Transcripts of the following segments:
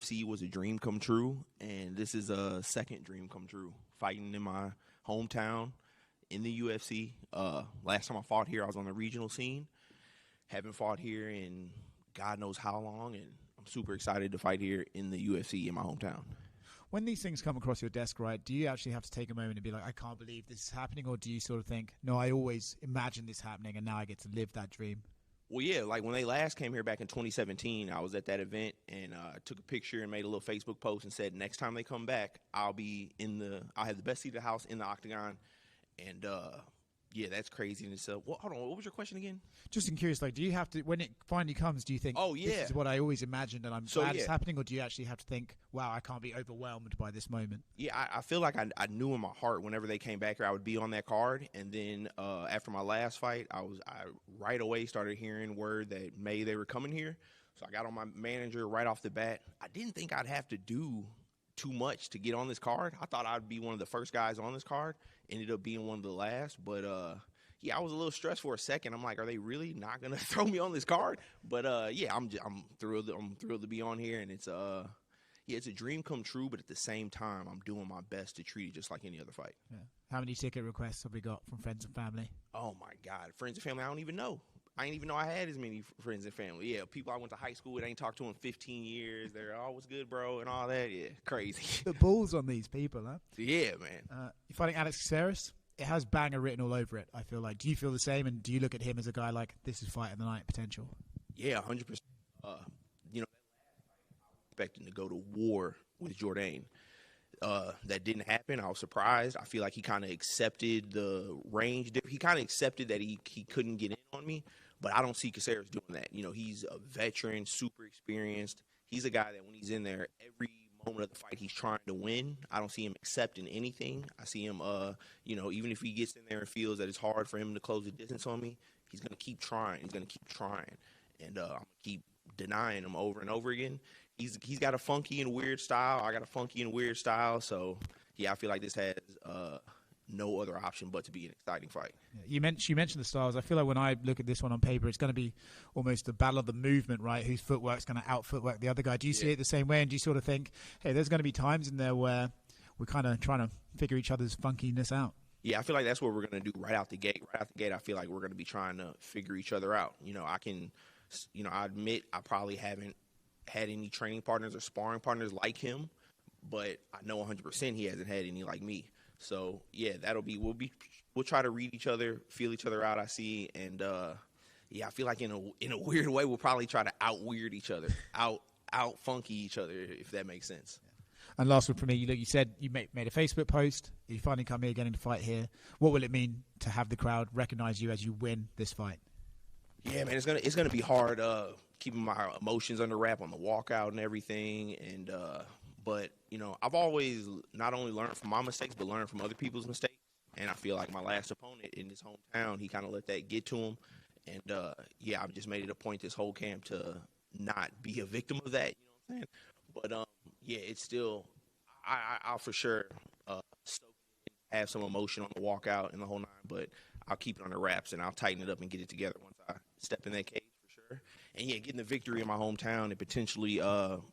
UFC was a dream come true, and this is a second dream come true. Fighting in my hometown in the UFC. Last time I fought here, I was on the regional scene. Haven't fought here in God knows how long, and I'm super excited to fight here in the UFC in my hometown. When these things come across your desk, right, do you actually have to take a moment and be like, I can't believe this is happening? Or do you sort of think, no, I always imagined this happening and now I get to live that dream? Well, yeah, like when they last came here back in 2017, I was at that event and took a picture and made a little Facebook post and said, next time they come back, I'll have the best seat of the house in the octagon. And, yeah, that's crazy in itself. Well, hold on, what was your question again? Just curious, like, do you have to, when it finally comes, do you think, oh, yeah, this is what I always imagined and I'm glad it's happening? Or do you actually have to think, wow, I can't be overwhelmed by this moment? Yeah, I feel like I knew in my heart whenever they came back here, I would be on that card. And then after my last fight, I right away started hearing word that they were coming here. So I got on my manager right off the bat. I didn't think I'd have to do too much to get on this card. I thought I'd be one of the first guys on this card. Ended up being one of the last, but yeah, I was a little stressed for a second. I'm like, are they really not gonna throw me on this card? But yeah, I'm thrilled. I'm thrilled to be on here, and it's it's a dream come true. But at the same time, I'm doing my best to treat it just like any other fight. Yeah. How many ticket requests have we got from friends and family? Oh my God, friends and family! I don't even know. I didn't even know I had as many friends and family. Yeah, people I went to high school with, I ain't talked to in 15 years. They're, oh, what's good, bro, and all that. Yeah, crazy. The balls on these people, huh? Yeah, man. You're fighting Caceres. It has banger written all over it, I feel like. Do you feel the same, and do you look at him as a guy like, this is fight of the night potential? Yeah, 100%. You know, I was expecting to go to war with Jourdain. That didn't happen. I was surprised. I feel like he kind of accepted the range. He kind of accepted that he couldn't get in on me. But I don't see Caceres doing that. You know, he's a veteran, super experienced. He's a guy that when he's in there, every moment of the fight, he's trying to win. I don't see him accepting anything. I see him, you know, even if he gets in there and feels that it's hard for him to close the distance on me, he's going to keep trying. He's going to keep trying. And I'm going to keep denying him over and over again. He's got a funky and weird style. I got a funky and weird style. So, yeah, I feel like this has no other option but to be an exciting fight. You mentioned the styles. I feel like when I look at this one on paper, it's going to be almost the battle of the movement, right? Whose footwork's going to out-footwork the other guy. Do you see it the same way? And do you sort of think, hey, there's going to be times in there where we're kind of trying to figure each other's funkiness out? Yeah, I feel like that's what we're going to do right out the gate. Right out the gate, I feel like we're going to be trying to figure each other out. You know, I admit I probably haven't had any training partners or sparring partners like him, but I know 100% he hasn't had any like me. So yeah, we'll try to read each other, feel each other out. I see, and yeah, I feel like in a weird way, we'll probably try to out weird each other, out funky each other, if that makes sense. And last one for me, you said you made a Facebook post. You finally come here, getting to fight here. What will it mean to have the crowd recognize you as you win this fight? Yeah, man, it's gonna be hard keeping my emotions under wrap on the walkout and everything, and but you know, I've always not only learned from my mistakes but learned from other people's mistakes, and I feel like my last opponent in his hometown, he kind of let that get to him, and yeah, I've just made it a point this whole camp to not be a victim of that. You know what I'm saying? But yeah, it's still I'll for sure have some emotion on the walkout and the whole nine, but I'll keep it under wraps and I'll tighten it up and get it together once I step in that cage for sure. And yeah, getting the victory in my hometown and potentially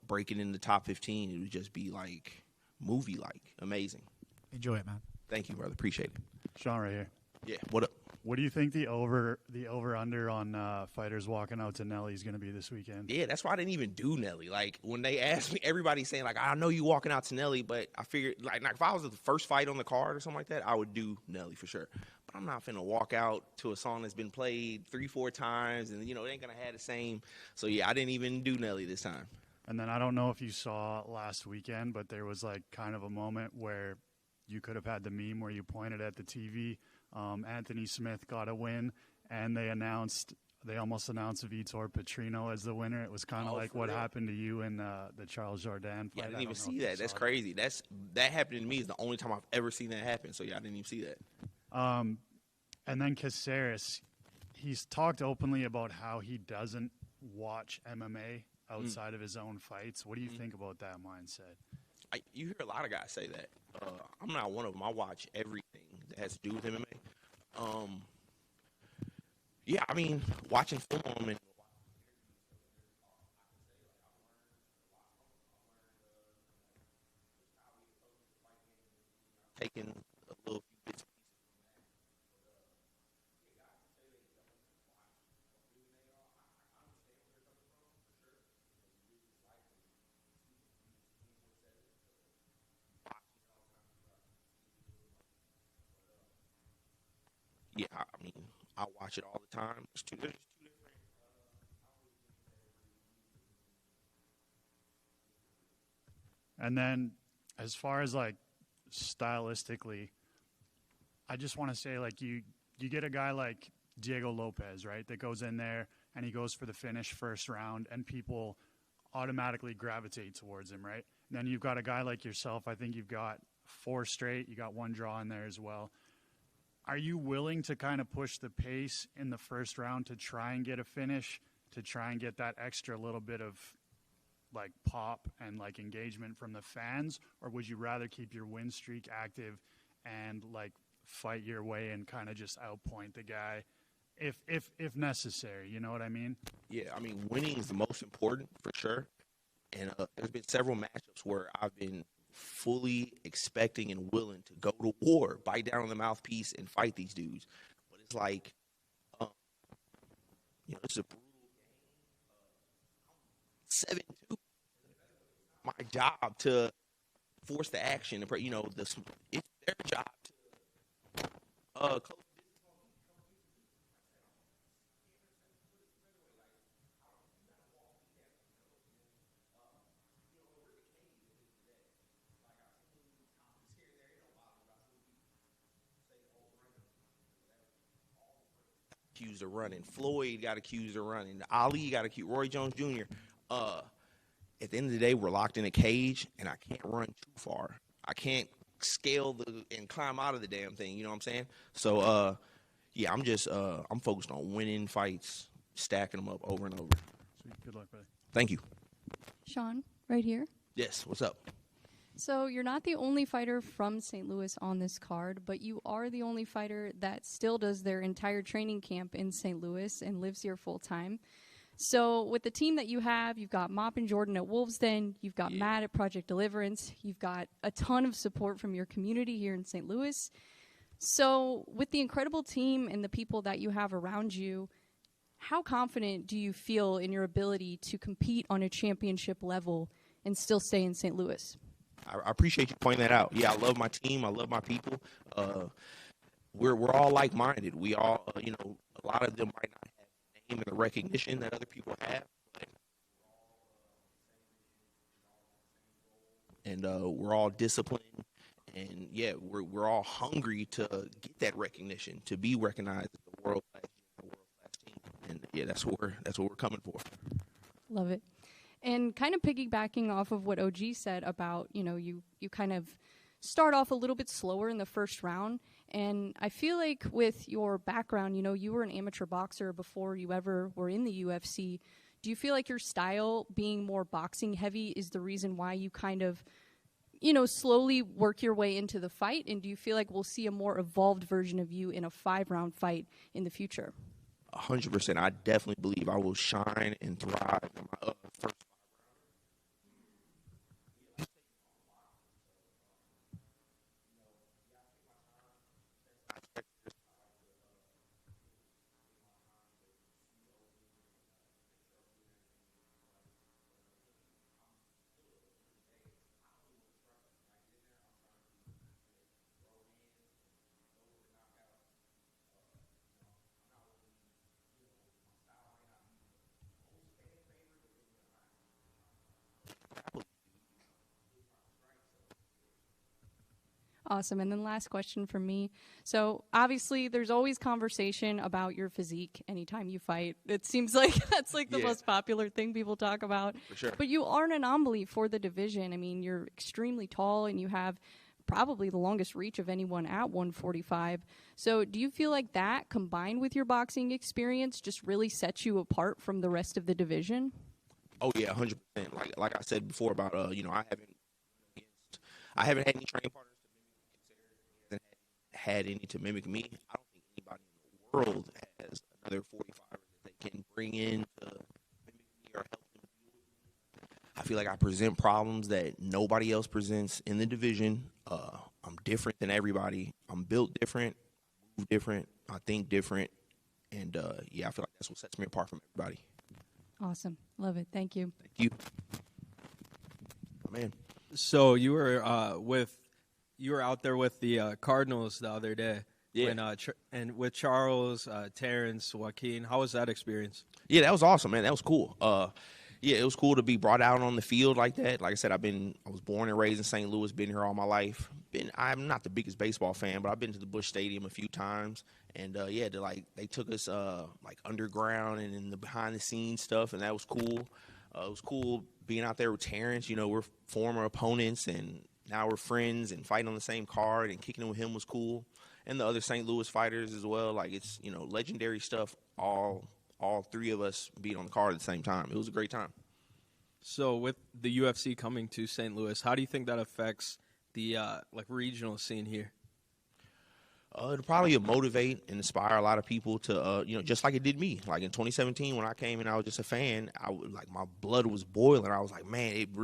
breaking in the top 15, it would just be like movie-like, amazing. Enjoy it, man. Thank you, brother. Appreciate it. Sean, right here. Yeah. What up? What do you think the over under on fighters walking out to Nelly is going to be this weekend? Yeah, that's why I didn't even do Nelly. Like when they asked me, everybody's saying like, I know you walking out to Nelly, but I figured like if I was the first fight on the card or something like that, I would do Nelly for sure. But I'm not finna walk out to a song that's been played 3-4 times, and you know it ain't gonna have the same. So yeah, I didn't even do Nelly this time. And then I don't know if you saw last weekend, but there was like kind of a moment where you could have had the meme where you pointed at the TV. Anthony Smith got a win, and they almost announced Vitor Petrino as the winner. It was kind of like what happened to you in the Charles Jourdain fight. Yeah, I didn't even see that. That's crazy. That happened to me is the only time I've ever seen that happen. So yeah, I didn't even see that. And then Caceres, he's talked openly about how he doesn't watch MMA outside of his own fights. What do you think about that mindset? You hear a lot of guys say that. I'm not one of them. I watch everything that has to do with MMA. Yeah, I mean, watching film and taking a little few bits and pieces. Yeah, I mean, I watch it all the time. There's just two different. And then as far as like stylistically, I just want to say like you get a guy like Diego Lopez, right, that goes in there and he goes for the finish first round and people automatically gravitate towards him, right? And then you've got a guy like yourself. I think you've got 4 straight. You got 1 draw in there as well. Are you willing to kind of push the pace in the first round to try and get a finish, to try and get that extra little bit of like pop and like engagement from the fans, or would you rather keep your win streak active and like fight your way and kind of just outpoint the guy if necessary? You know what I mean? Yeah, I mean, winning is the most important for sure. And there's been several matchups where I've been fully expecting and willing to go to war, bite down on the mouthpiece, and fight these dudes. But it's like, it's a brutal game. 7-2. My job to force the action. It's their job to close. Accused of running. Floyd got accused of running. Ali got accused. Roy Jones Jr. At the end of the day, we're locked in a cage, and I can't run too far. I can't scale and climb out of the damn thing. You know what I'm saying? So, yeah, I'm focused on winning fights, stacking them up over and over. Sweet. Good luck, buddy. Thank you. Sean, right here. Yes. What's up? So you're not the only fighter from St. Louis on this card, but you are the only fighter that still does their entire training camp in St. Louis and lives here full time. So with the team that you have, you've got Mop and Jordan at Wolves Den, you've got Matt at Project Deliverance, you've got a ton of support from your community here in St. Louis. So with the incredible team and the people that you have around you, how confident do you feel in your ability to compete on a championship level and still stay in St. Louis? I appreciate you pointing that out. Yeah, I love my team. I love my people. We're all like-minded. We all, a lot of them might not have the name and the recognition that other people have, and we're all disciplined. And yeah, we're all hungry to get that recognition, to be recognized as the world-class team. And yeah, that's what we're coming for. Love it. And kind of piggybacking off of what OG said about, you kind of start off a little bit slower in the first round. And I feel like with your background, you were an amateur boxer before you ever were in the UFC. Do you feel like your style being more boxing heavy is the reason why you kind of, slowly work your way into the fight? And do you feel like we'll see a more evolved version of you in a 5-round fight in the future? 100%. I definitely believe I will shine and thrive in my first. Awesome. And then last question from me. So obviously there's always conversation about your physique anytime you fight. It seems like that's like the most popular thing people talk about. For sure. But you are an anomaly for the division. I mean, you're extremely tall and you have probably the longest reach of anyone at 145. So do you feel like that combined with your boxing experience just really sets you apart from the rest of the division? Oh yeah, 100%. Like I said before about I haven't had any training partners to mimic Caceres. Hasn't had any to mimic me. I don't think anybody in the world has another 45 that they can bring in to mimic me or help them. I feel like I present problems that nobody else presents in the division. I'm different than everybody. I'm built different, move different, I think different, and yeah, I feel like that's what sets me apart from everybody. Awesome. Love it. Thank you. Thank you. Man. So you were out there with the Cardinals the other day. Yeah. When, and with Charles, Terrence, Joaquin. How was that experience? Yeah, that was awesome, man. That was cool. Yeah, it was cool to be brought out on the field like that. Like I said, I was born and raised in St. Louis, been here all my life. I'm not the biggest baseball fan, but I've been to the Busch Stadium a few times. And yeah, they took us like underground and in the behind the scenes stuff, and that was cool. It was cool being out there with Terrence. You know, we're former opponents, and now we're friends, and fighting on the same card and kicking it with him was cool. And the other St. Louis fighters as well. Like, it's, you know, legendary stuff. All three of us being on the card at the same time. It was a great time. So with the UFC coming to St. Louis, how do you think that affects the like regional scene here? It'll probably motivate and inspire a lot of people to, you know, just like it did me. Like in 2017 when I came and I was just a fan, like my blood was boiling. I was like, man, it really